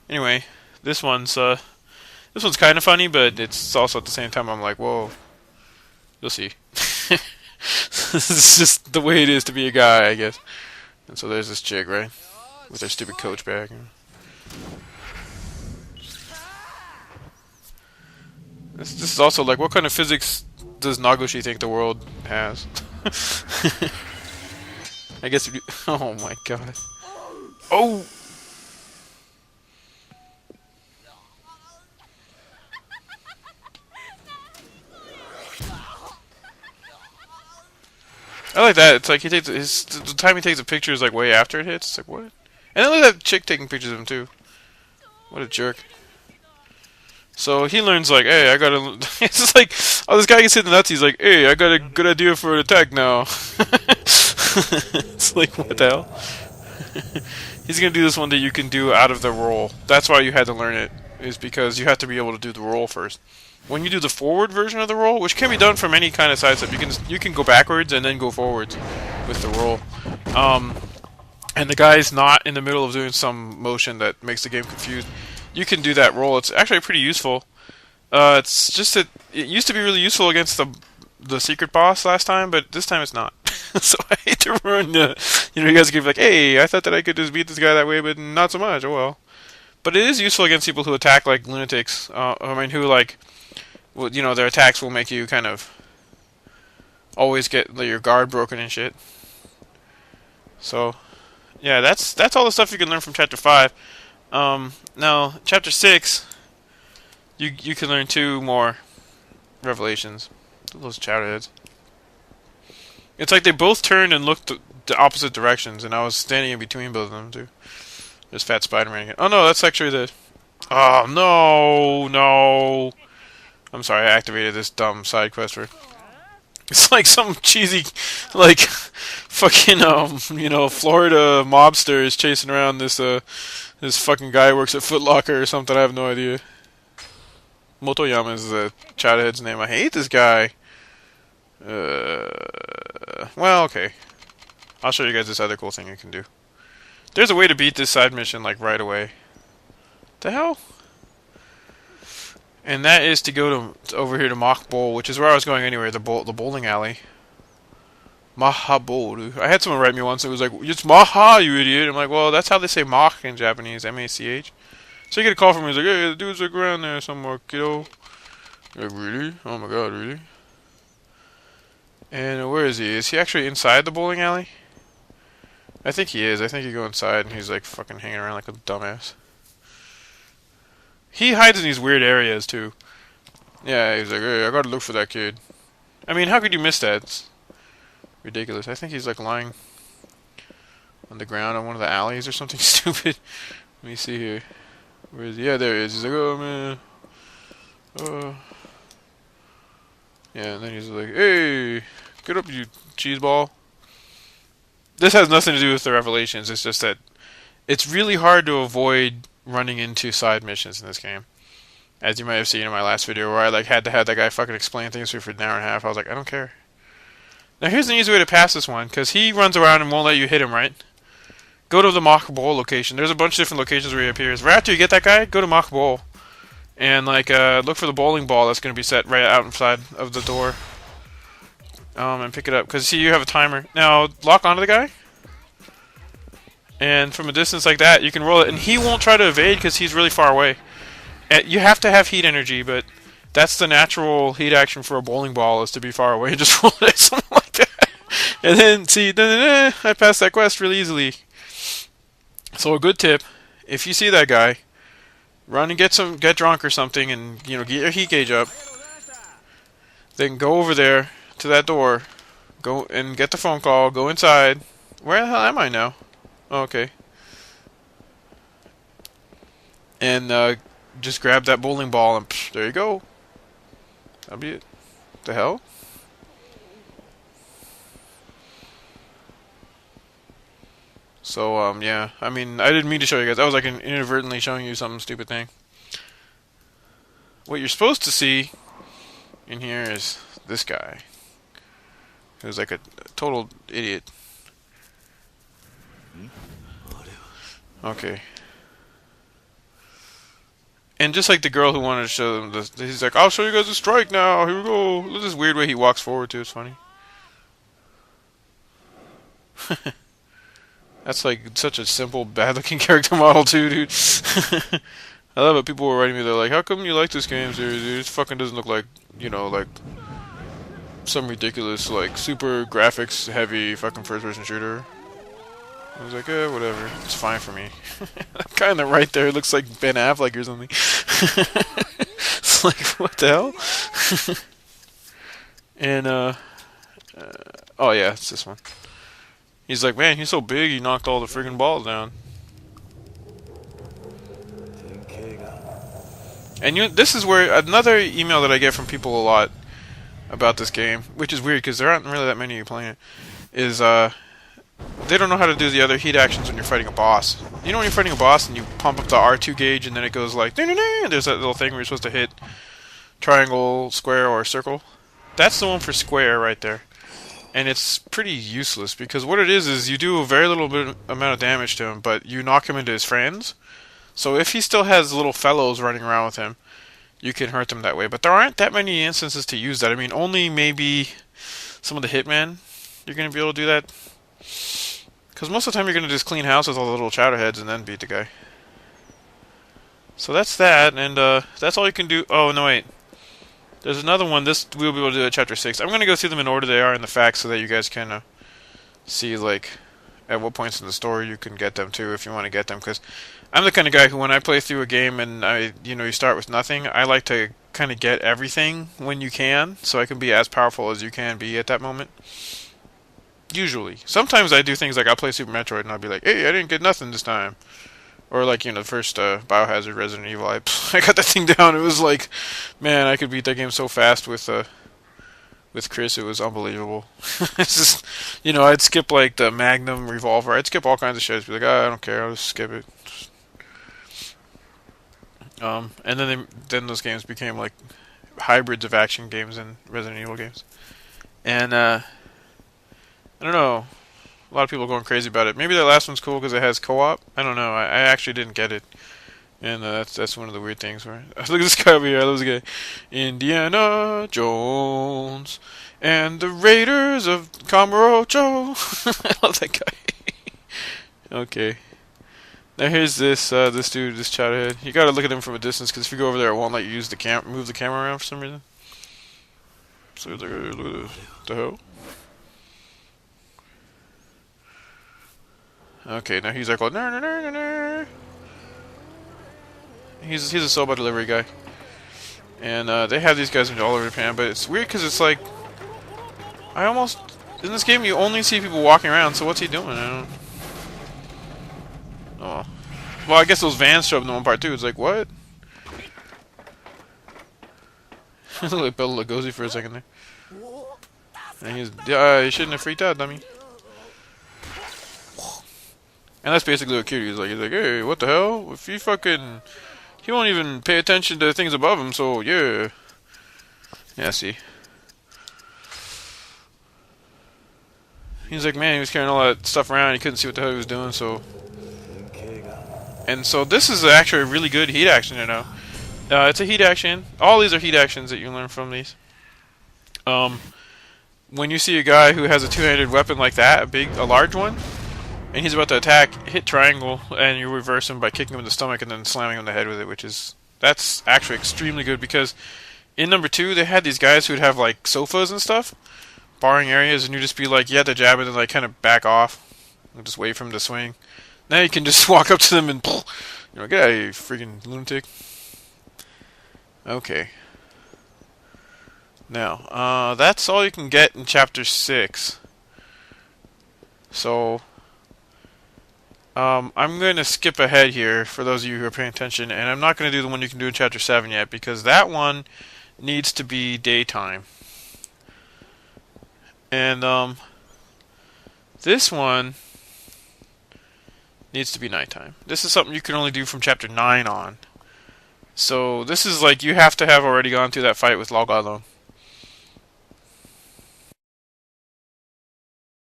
Anyway, this one's kind of funny, but it's also at the same time I'm like, whoa, you'll see. This is just the way it is to be a guy, I guess. And so there's this chick, right, with her stupid coach bag. This is also like, what kind of physics does Nagoshi think the world has? I guess. Oh my god. Oh. I like that. It's like he takes the time he takes a picture is like way after it hits. It's like what? And then look at that chick taking pictures of him too. What a jerk. So he learns like, hey, I gotta. It's just like, oh, this guy gets hit in the nuts. He's like, hey, I got a good idea for an attack now. It's like, what the hell? He's gonna do this one that you can do out of the roll. That's why you had to learn it, is because you have to be able to do the roll first. When you do the forward version of the roll, which can be done from any kind of side step, you can go backwards and then go forwards with the roll. And the guy's not in the middle of doing some motion that makes the game confused. You can do that roll. It's actually pretty useful. It's just that it used to be really useful against the secret boss last time, but this time it's not. So I hate to ruin the. You guys can be like, hey, I thought that I could just beat this guy that way, but not so much. Oh well. But it is useful against people who attack like lunatics. Who like, well, their attacks will make you kind of always get your guard broken and shit. So, yeah, that's all the stuff you can learn from Chapter 5. Now, Chapter 6, you can learn 2 more revelations. Those chowderheads. It's like they both turned and looked the opposite directions, and I was standing in between both of them, too. There's Fat Spider-Man again. Oh, no, that's actually the... Oh, no. I'm sorry, I activated this dumb side quest for... It's like some cheesy, like, fucking, Florida mobster is chasing around this fucking guy who works at Foot Locker or something. I have no idea. Motoyama is the chowderhead's name. I hate this guy. Well, okay. I'll show you guys this other cool thing you can do. There's a way to beat this side mission, like, right away. The hell? And that is to go to over here to Mach Bowl, which is where I was going anyway, the bowling alley. Maha Bowl. I had someone write me once, it was like, it's Maha, you idiot. I'm like, well, that's how they say Mach in Japanese, M-A-C-H. So you get a call from me, he's like, hey, the dude's like around there somewhere, kiddo. Like, really? Oh my god, really? And where is he? Is he actually inside the bowling alley? I think he is. I think you go inside and he's like fucking hanging around like a dumbass. He hides in these weird areas too. Yeah, he's like, hey, I gotta look for that kid. I mean, how could you miss that? It's ridiculous. I think he's like lying on the ground in one of the alleys or something stupid. Let me see here. Where is he? Yeah, there he is. He's like, oh man. Yeah, and then he's like, hey, get up, you cheeseball. This has nothing to do with the revelations. It's just that it's really hard to avoid running into side missions in this game. As you might have seen in my last video where I like had to have that guy fucking explain things to me for an hour and a half. I was like, I don't care. Now here's an easy way to pass this one, because he runs around and won't let you hit him, right? Go to the Mach Bowl location. There's a bunch of different locations where he appears. Right after you get that guy, go to Mach Bowl. And like look for the bowling ball that's going to be set right out inside of the door. And pick it up. Because see, you have a timer. Now, lock onto the guy. And from a distance like that, you can roll it. And he won't try to evade because he's really far away. And you have to have heat energy, but that's the natural heat action for a bowling ball, is to be far away and just roll it, something like that. And then, see, I passed that quest really easily. So a good tip, if you see that guy, run and get drunk or something, and get your heat gauge up. Then go over there to that door, go and get the phone call, go inside. Where the hell am I now? Oh, okay. And just grab that bowling ball and there you go. That'll be it. The hell? So, yeah. I mean, I didn't mean to show you guys. I was like inadvertently showing you some stupid thing. What you're supposed to see in here is this guy. Who's like a total idiot. Okay. And just like the girl who wanted to show them this, he's like, I'll show you guys a strike now. Here we go. Look at this weird way he walks forward too. It's funny. That's like such a simple, bad-looking character model too, dude. I love it. People were writing me. They're like, "How come you like this game series, dude? It fucking doesn't look like, you know, like some ridiculous, like super graphics-heavy fucking first-person shooter." I was like, whatever. It's fine for me. I'm kind of right there. It looks like Ben Affleck or something. It's like, what the hell? And oh yeah, it's this one. He's like, man, he's so big, he knocked all the friggin' balls down. And this is where another email that I get from people a lot about this game, which is weird because there aren't really that many of you playing it, is they don't know how to do the other heat actions when you're fighting a boss. You know when you're fighting a boss and you pump up the R2 gauge and then it goes like, and there's that little thing where you're supposed to hit triangle, square, or circle? That's the one for square right there. And it's pretty useless because what it is you do a very little bit amount of damage to him, but you knock him into his friends. So if he still has little fellows running around with him, you can hurt them that way. But there aren't that many instances to use that. I mean, only maybe some of the hitmen you're going to be able to do that. Because most of the time you're going to just clean house with all the little chowderheads and then beat the guy. So that's that, and that's all you can do. Oh, no, wait. There's another one. This we'll be able to do at Chapter 6. I'm going to go through them in order they are in the facts so that you guys can see, like, at what points in the story you can get them to if you want to get them. Because I'm the kind of guy who, when I play through a game and you start with nothing, I like to kind of get everything when you can, so I can be as powerful as you can be at that moment. Usually. Sometimes I do things like I'll play Super Metroid and I'll be like, hey, I didn't get nothing this time. Or like, the first Biohazard Resident Evil, I got that thing down. It was like, man, I could beat that game so fast with Chris. It was unbelievable. It's just, I'd skip like the Magnum revolver. I'd skip all kinds of shit. I'd be like, I don't care. I'll just skip it. And then those games became like hybrids of action games and Resident Evil games. And I don't know. A lot of people are going crazy about it. Maybe that last one's cool because it has co-op. I don't know. I actually didn't get it. And that's one of the weird things. Where look at this guy over here. I love this guy. Indiana Jones and the Raiders of Camarocho. I love that guy. Okay. Now here's this dude, this chowderhead. You gotta look at him from a distance because if you go over there, it won't let you use move the camera around for some reason. So look at the hell. Okay, now he's like, well, no. He's a soba delivery guy, and they have these guys all over Japan. But it's weird because it's like, in this game you only see people walking around. So what's he doing? I don't. Oh, well, I guess those vans show up in the one part too. It's like what? Look like Bela Lugosi for a second there. And you shouldn't have freaked out, dummy. And that's basically what Kiryu's like. He's like, hey, what the hell? If he won't even pay attention to the things above him, so yeah. Yeah, see. He's like, man, he was carrying all that stuff around, he couldn't see what the hell he was doing, so. And so this is actually a really good heat action, it's a heat action. All these are heat actions that you learn from these. When you see a guy who has a two-handed weapon like that, a large one, and he's about to attack, hit triangle, and you reverse him by kicking him in the stomach and then slamming him in the head with it, that's actually extremely good because in number 2 they had these guys who'd have like sofas and stuff, barring areas, and you just be like, you had to jab it and like kind of back off and just wait for him to swing. Now you can just walk up to them and, get out of here, you freaking lunatic. Okay. Now, that's all you can get in Chapter 6. So, I'm going to skip ahead here for those of you who are paying attention, and I'm not going to do the one you can do in Chapter 7 yet, because that one needs to be daytime. And, this one needs to be nighttime. This is something you can only do from Chapter 9 on. So, this is like, you have to have already gone through that fight with Logalo.